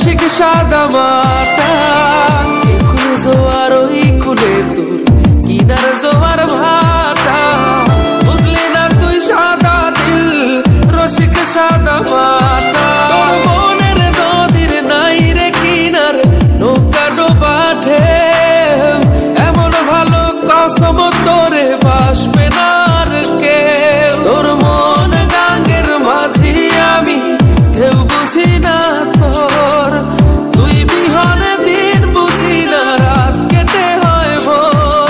রসিক সাদা মাটা একুল জোয়ার ওই কুলে তোর কিনার জোয়ার ভাটা বুঝলি না তুই সাদা দিল রসিক সাদা মাটা তোর মনের নদীর নাই রে কিনার নৌকা ডোবা ঢেউ এমন ভালো কসম তোরে বাসবে না আর কেউ তোর মন গাঙ্গের মাঝি আমি ঢেউ বুঝি না তোর তুই বিহনে দিন বুঝি না রাত কেটে হয় ভোর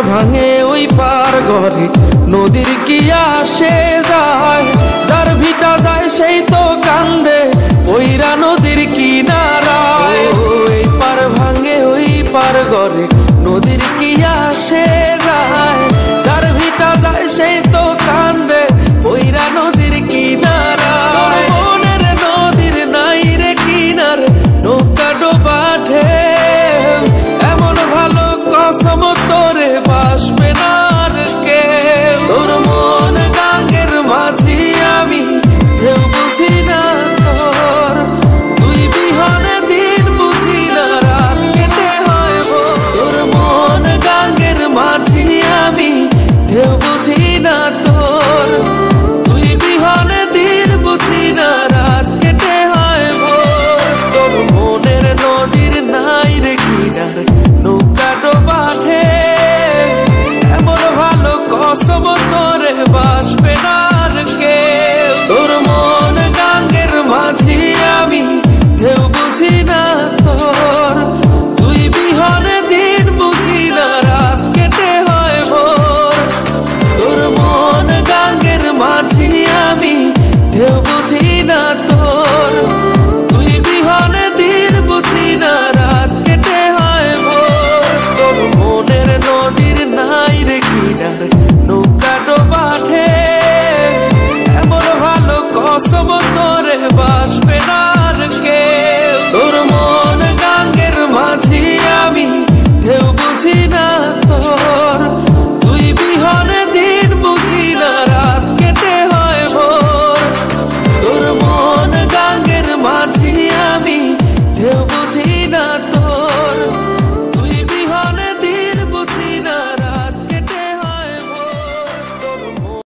ভাঙে ওই পার ঘরে নদীর কি আসে যায় যার ভিটা যায় সেই